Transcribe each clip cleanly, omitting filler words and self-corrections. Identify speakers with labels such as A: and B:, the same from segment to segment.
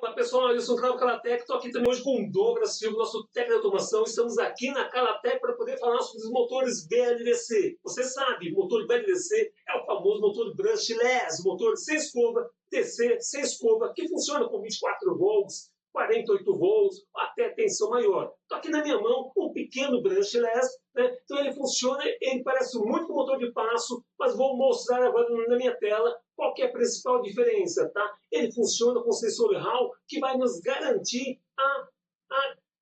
A: Fala pessoal, eu sou o Cláudio Calatec, estou aqui também hoje com o Douglas Silva, nosso técnico de automação. Estamos aqui na Calatec para poder falar sobre os motores BLDC. Você sabe, o motor BLDC é o famoso motor brushless, motor sem escova, DC, sem escova, que funciona com 24 volts, 48 volts, até tensão maior. Estou aqui na minha mão um pequeno brushless, né? Então ele funciona, ele parece muito com o motor de passo, mas vou mostrar agora na minha tela qual que é a principal diferença, tá? Ele funciona com sensor Hall, que vai nos garantir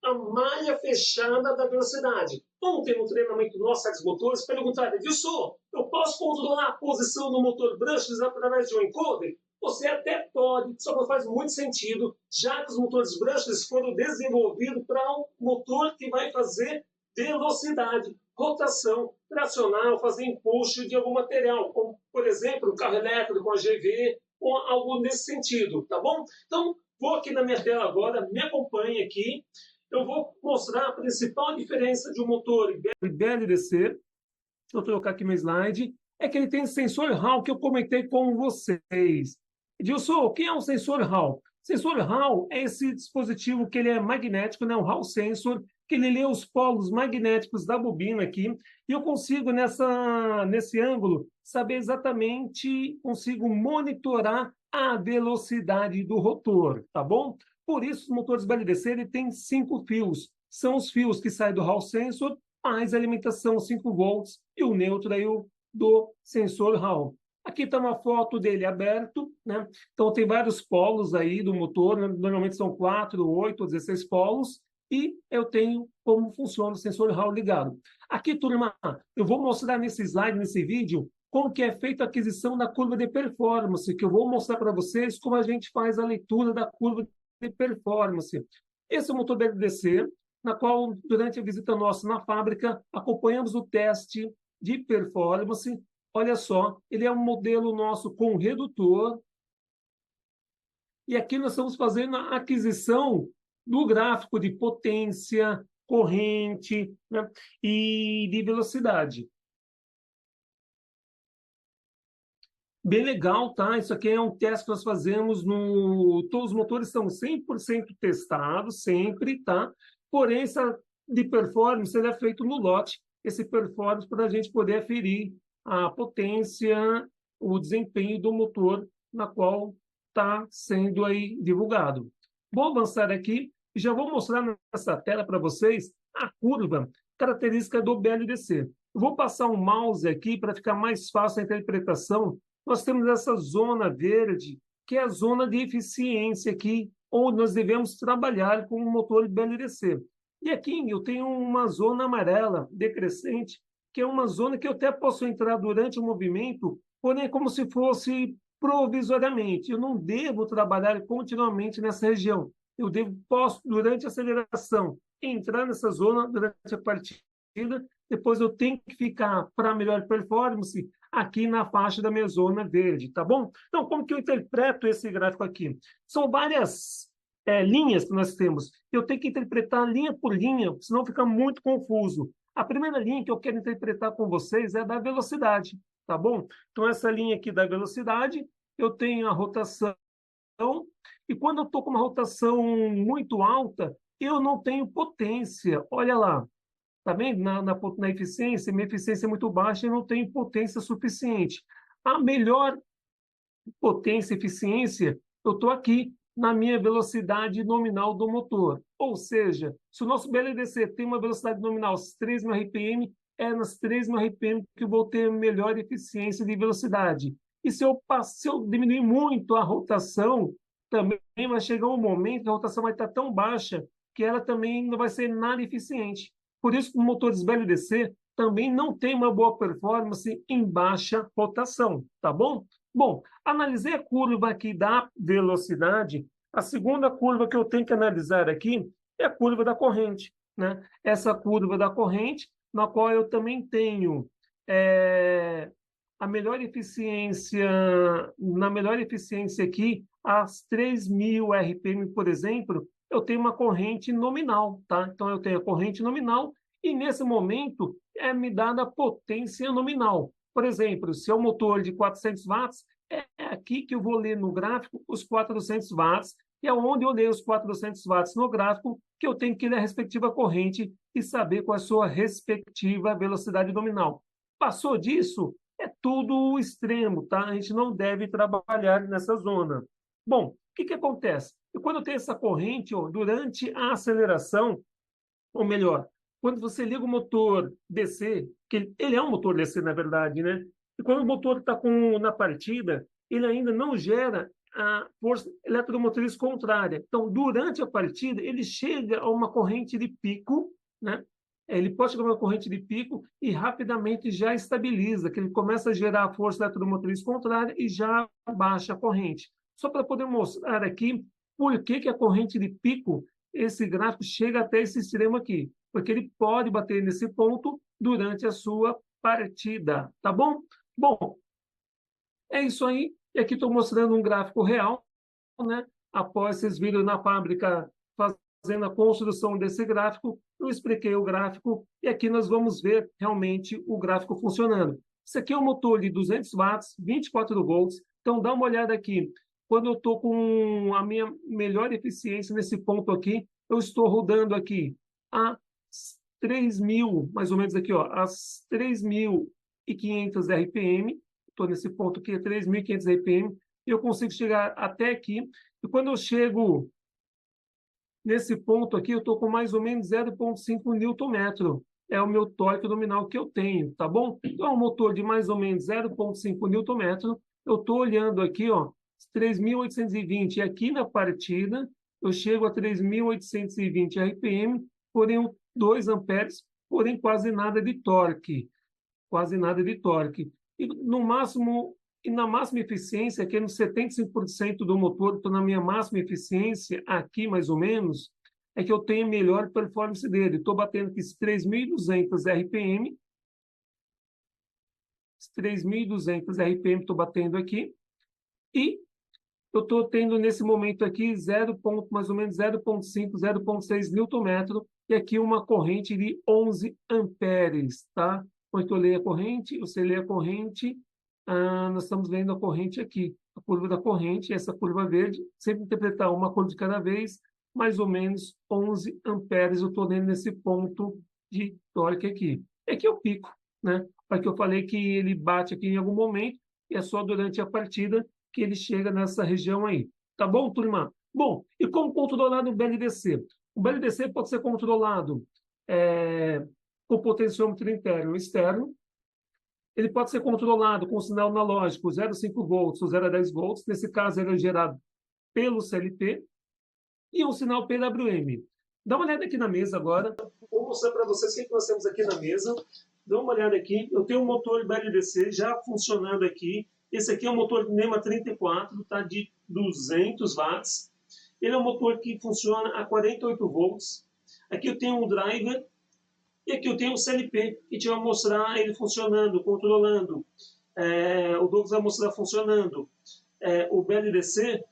A: a malha fechada da velocidade. Ontem, no treinamento do nosso motores, perguntaram, Edilson, eu posso controlar a posição do motor brushless através de um encoder? Você até pode, só não faz muito sentido, já que os motores brushless foram desenvolvidos para um motor que vai fazer velocidade, rotação, tracional, fazer empuxo de algum material, como, por exemplo, o carro elétrico, a GV, ou algo nesse sentido, tá bom? Então, vou aqui na minha tela agora, me acompanhe aqui, eu vou mostrar a principal diferença de um motor BLDC, vou trocar aqui meu slide, é que ele tem sensor Hall, que eu comentei com vocês. Edilson, o que é um sensor Hall? Sensor Hall é esse dispositivo que ele é magnético, né? Um Hall sensor, que ele lê os polos magnéticos da bobina aqui, e eu consigo, nesse ângulo, saber exatamente, consigo monitorar a velocidade do rotor, tá bom? Por isso, os motores BLDC, ele tem 5 fios. São os fios que saem do Hall sensor, mais a alimentação 5 volts, e o neutro aí do sensor Hall. Aqui está uma foto dele aberto, né? Então tem vários polos aí do motor, né? Normalmente são 4, 8, 16 polos, e eu tenho como funciona o sensor Hall ligado. Aqui, turma, eu vou mostrar nesse slide, nesse vídeo, como que é feita a aquisição da curva de performance, que eu vou mostrar para vocês como a gente faz a leitura da curva de performance. Esse é o motor BLDC, na qual, durante a visita nossa na fábrica, acompanhamos o teste de performance. Olha só, ele é um modelo nosso com redutor. E aqui nós estamos fazendo a aquisição do gráfico de potência, corrente, né, e de velocidade. Bem legal, tá? Isso aqui é um teste que nós fazemos no... Todos os motores estão 100% testados, sempre, tá? Porém, essa de performance ele é feito no lote, esse performance para a gente poder aferir a potência, o desempenho do motor na qual está sendo aí divulgado. Vou avançar aqui e já vou mostrar nessa tela para vocês a curva característica do BLDC. Eu vou passar um mouse aqui para ficar mais fácil a interpretação. Nós temos essa zona verde, que é a zona de eficiência aqui, onde nós devemos trabalhar com o motor BLDC. E aqui eu tenho uma zona amarela decrescente, que é uma zona que eu até posso entrar durante o movimento, porém é como se fosse provisoriamente. Eu não devo trabalhar continuamente nessa região. Eu posso, durante a aceleração, entrar nessa zona durante a partida, depois eu tenho que ficar, para melhor performance, aqui na faixa da minha zona verde, tá bom? Então, como que eu interpreto esse gráfico aqui? São várias linhas que nós temos. Eu tenho que interpretar linha por linha, senão fica muito confuso. A primeira linha que eu quero interpretar com vocês é a da velocidade, tá bom? Então, essa linha aqui da velocidade, eu tenho a rotação, e quando eu estou com uma rotação muito alta, eu não tenho potência. Olha lá, tá vendo? Na eficiência, minha eficiência é muito baixa, eu não tenho potência suficiente. A melhor potência e eficiência, eu estou aqui na minha velocidade nominal do motor. Ou seja, se o nosso BLDC tem uma velocidade nominal 3.000 RPM, é nas 3.000 RPM que eu vou ter melhor eficiência de velocidade. E se eu diminuir muito a rotação, também vai chegar um momento que a rotação vai estar tão baixa que ela também não vai ser nada eficiente. Por isso, os motores BLDC também não têm uma boa performance em baixa rotação, tá bom? Bom, analisei a curva aqui da velocidade. A segunda curva que eu tenho que analisar aqui é a curva da corrente, né? Essa curva da corrente, na qual eu também tenho a melhor eficiência, na melhor eficiência aqui, as 3.000 RPM, por exemplo, eu tenho uma corrente nominal, tá? Então, eu tenho a corrente nominal e, nesse momento, é me dada a potência nominal. Por exemplo, se é um motor de 400 watts, é aqui que eu vou ler no gráfico os 400 watts é onde eu leio os 400 watts no gráfico, que eu tenho que ler a respectiva corrente e saber qual é a sua respectiva velocidade nominal. Passou disso, é tudo extremo, tá? A gente não deve trabalhar nessa zona. Bom, o que acontece? E quando eu tenho essa corrente, ó, durante a aceleração, ou melhor, quando você liga o motor DC, que ele é um motor DC, na verdade, né? E quando o motor está na partida, ele ainda não gera a força eletromotriz contrária. Então, durante a partida, ele chega a uma corrente de pico, né? Ele pode chegar a uma corrente de pico e rapidamente já estabiliza, que ele começa a gerar a força eletromotriz contrária e já baixa a corrente. Só para poder mostrar aqui por que a corrente de pico, esse gráfico chega até esse extremo aqui, porque ele pode bater nesse ponto durante a sua partida, tá bom? Bom, é isso aí. E aqui estou mostrando um gráfico real, né? Após vocês viram na fábrica fazendo a construção desse gráfico, eu expliquei o gráfico e aqui nós vamos ver realmente o gráfico funcionando. Isso aqui é um motor de 200 watts, 24 volts. Então, dá uma olhada aqui. Quando eu estou com a minha melhor eficiência nesse ponto aqui, eu estou rodando aqui a 3.000, mais ou menos aqui, ó, as 3.500 RPM. Estou nesse ponto aqui, 3.500 RPM, e eu consigo chegar até aqui. E quando eu chego nesse ponto aqui, eu estou com mais ou menos 0,5 Nm. É o meu torque nominal que eu tenho, tá bom? Então, é um motor de mais ou menos 0,5 Nm. Eu estou olhando aqui, ó, 3.820. E aqui na partida, eu chego a 3.820 RPM, porém 2 amperes, porém quase nada de torque. Quase nada de torque. E no máximo, e na máxima eficiência, que é nos 75% do motor, estou na minha máxima eficiência, aqui mais ou menos, é que eu tenho a melhor performance dele. Estou batendo aqui 3.200 RPM, 3.200 RPM estou batendo aqui, e eu estou tendo nesse momento aqui 0, mais ou menos 0,5, 0,6 Nm, e aqui uma corrente de 11 amperes, tá? Quando eu leio a corrente, você lê a corrente, nós estamos lendo a corrente aqui, a curva da corrente, essa curva verde, sempre interpretar uma curva de cada vez, mais ou menos 11 amperes eu estou lendo nesse ponto de torque aqui. Aqui é o pico, né? Porque eu falei que ele bate aqui em algum momento, e é só durante a partida que ele chega nessa região aí. Tá bom, turma? Bom, e como controlar o BLDC? O BLDC pode ser controlado com potenciômetro interno ou externo. Ele pode ser controlado com sinal analógico 0,5 volts ou 0,10 volts. Nesse caso, ele é gerado pelo CLP. E um sinal PWM. Dá uma olhada aqui na mesa agora. Vou mostrar para vocês o que nós temos aqui na mesa. Dá uma olhada aqui. Eu tenho um motor BLDC já funcionando aqui. Esse aqui é um motor NEMA 34, tá, de 200 watts. Ele é um motor que funciona a 48 volts. Aqui eu tenho um driver e aqui eu tenho um CLP, que te vai mostrar ele funcionando, controlando. O Douglas vai mostrar funcionando. O BLDC,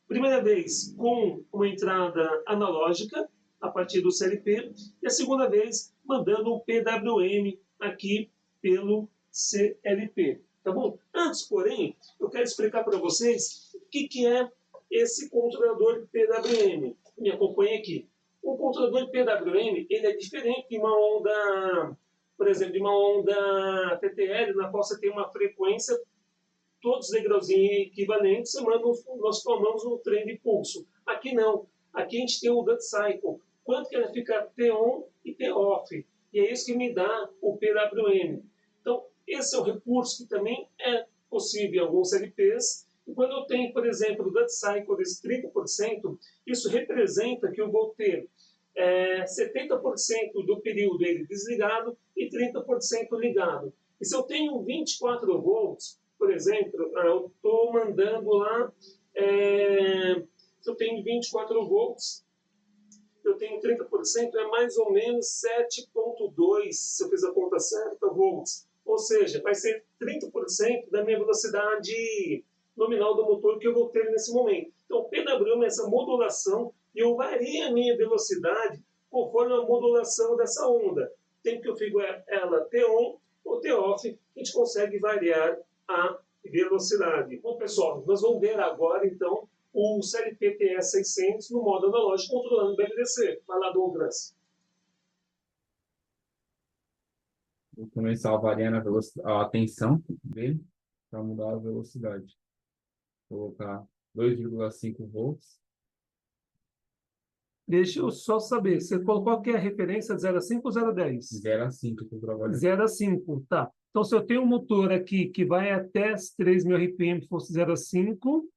A: primeira vez com uma entrada analógica, a partir do CLP, e a segunda vez mandando um PWM aqui pelo CLP. Tá bom? Antes, porém, eu quero explicar para vocês o que é esse controlador PWM. Me acompanhe aqui. O controlador PWM, ele é diferente de uma onda, por exemplo, de uma onda TTL, na qual você tem uma frequência, todos os degrauzinhos equivalentes, nós tomamos um trem de pulso. Aqui não. Aqui a gente tem o duty cycle. Quanto que ela fica T-on e T-off. E é isso que me dá o PWM. Então, esse é um recurso que também é possível em alguns LPs. E quando eu tenho, por exemplo, o duty cycle desse 30%, isso representa que eu vou ter 70% do período ele desligado e 30% ligado. E se eu tenho 24 volts, por exemplo, eu estou mandando lá, se eu tenho 24 volts, eu tenho 30%, é mais ou menos 7,2, se eu fiz a conta certa, volts. Ou seja, vai ser 30% da minha velocidade nominal do motor que eu vou ter nesse momento. Então, o PWM é essa modulação e eu vario a minha velocidade conforme a modulação dessa onda. Tem que eu fico ela T-on ou T-off, a gente consegue variar a velocidade. Bom, pessoal, nós vamos ver agora, então, o CLP TS600 no modo analógico controlando o BLDC. Vai lá, Douglas.
B: Vou começar variando a tensão dele para mudar a velocidade. Vou colocar 2,5 volts.
A: Deixa eu só saber, você colocou qual que é a referência, 0 a 5 ou 0 a 10?
B: 0 a 5 que eu trabalho.
A: 0 a 5, tá. Então, se eu tenho um motor aqui que vai até 3.000 RPM, fosse 0 a 5,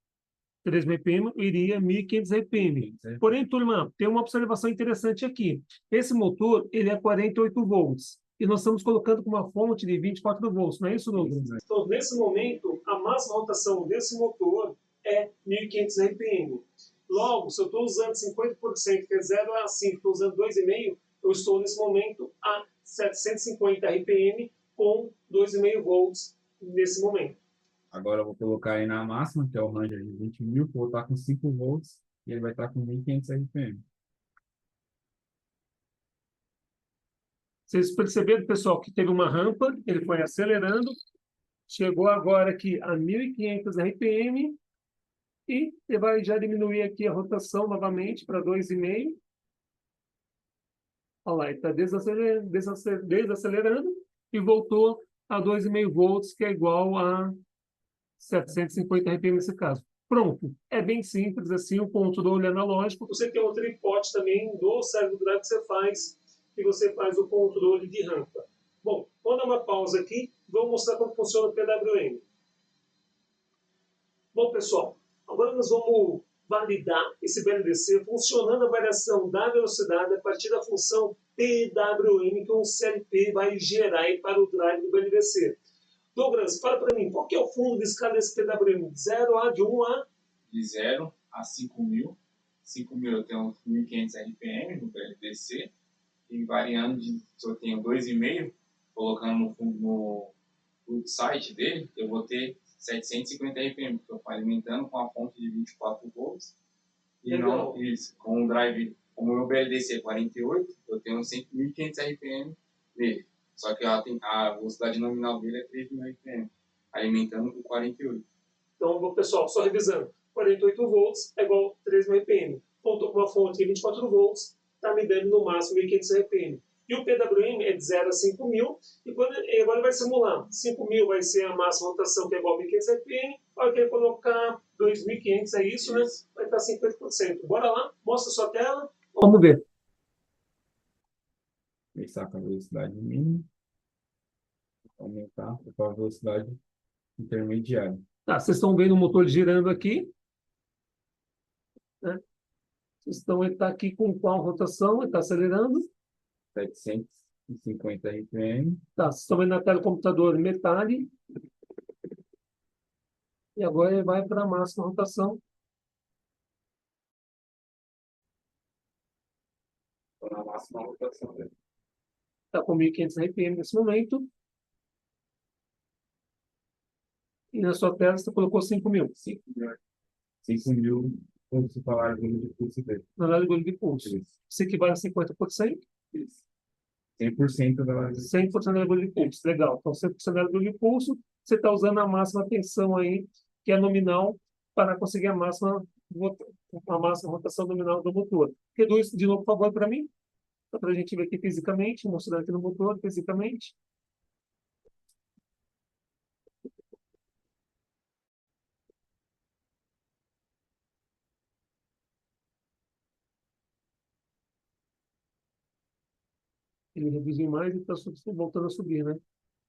A: 3.000 RPM, eu iria 1.500 RPM. Porém, turma, tem uma observação interessante aqui. Esse motor, ele é 48 volts. E nós estamos colocando com uma fonte de 24 volts, não é isso, Douglas? Então, nesse momento, a máxima rotação desse motor é 1.500 RPM. Logo, se eu estou usando 50%, que é 0 a 5, estou usando 2,5, eu estou nesse momento a 750 RPM com 2,5 volts nesse momento.
B: Agora eu vou colocar aí na máxima, que é o Ranger de 20.000, vou estar com 5 volts e ele vai estar com 1.500 RPM.
A: Vocês perceberam, pessoal, que teve uma rampa, ele foi acelerando, chegou agora aqui a 1.500 RPM e ele vai já diminuir aqui a rotação novamente para 2,5. Olha lá, ele está desacelerando e voltou a 2,5 volts, que é igual a 750 RPM nesse caso. Pronto. É bem simples assim o controle analógico. Você tem outro hipótese também do servo drive que você faz o controle de rampa. Bom, vou dar uma pausa aqui, vou mostrar como funciona o PWM. Bom, pessoal, agora nós vamos validar esse BLDC funcionando a variação da velocidade a partir da função PWM que um CLP vai gerar aí para o drive do BLDC. Douglas, fala para mim, qual que é o fundo de escala desse PWM? De 0 a, de 1 a?
B: De 0 a 5.000. 5.000 eu tenho 1.500 RPM no BLDC. E variando, se eu tenho 2,5, colocando no fundo no site dele, eu vou ter 750 RPM, porque eu estou alimentando com a fonte de 24 volts. E não isso, com o drive, como o meu BLDC é 48, eu tenho 1.500 RPM dele. Só que a velocidade nominal dele é 3.000 RPM, alimentando com 48.
A: Então, pessoal, só revisando, 48 volts é igual a 3.000 RPM. Contou com uma fonte de 24 volts, está me dando no máximo 1.500 RPM. E o PWM é de 0 a 5.000, e agora vai simular. 5.000 vai ser a máxima rotação, que é igual a 1.500 RPM. Vai querer colocar 2.500, é isso, né? Vai estar 50%. Bora lá, mostra a sua tela. Vamos ver.
B: Começar com a velocidade mínima. Aumentar para a velocidade intermediária.
A: Tá, vocês estão vendo o motor girando aqui, né? Ele está aqui com qual rotação? Ele está acelerando.
B: 750 RPM.
A: Tá, vocês estão vendo na tela do computador metade. E agora ele vai para a máxima rotação.
B: Estou na máxima rotação dele.
A: Está com 1.500 RPM nesse momento. E na sua tela você colocou 5.000.
B: 5.000 pontos para a largura de pulso dele.
A: Na largura de pulso. Isso equivale a 50%?
B: Isso. 100% da largura.
A: 100% da largura de pulso. Legal. Então, 100% da largura de pulso, você está usando a máxima tensão aí, que é nominal, para conseguir a máxima rotação nominal do motor. Reduz de novo, por favor, para mim. Só para a gente ver aqui fisicamente, mostrando aqui no motor, fisicamente. Ele reduziu mais e está voltando a subir, né?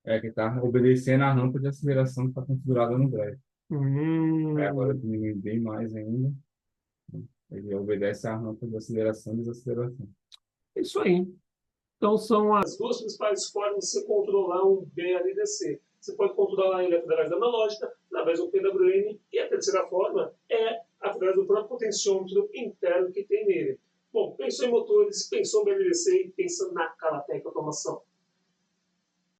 B: É que está obedecendo a rampa de aceleração que está configurada no drive. Agora diminui bem mais ainda. Ele obedece a rampa de aceleração e desaceleração.
A: Isso aí. Então, são as duas principais formas de você controlar um BLDC. Você pode controlar ele através da analógica, através do PWM, e a terceira forma é através do próprio potenciômetro interno que tem nele. Bom, pensou em motores, pensou em BLDC e pensou na Calatec Automação.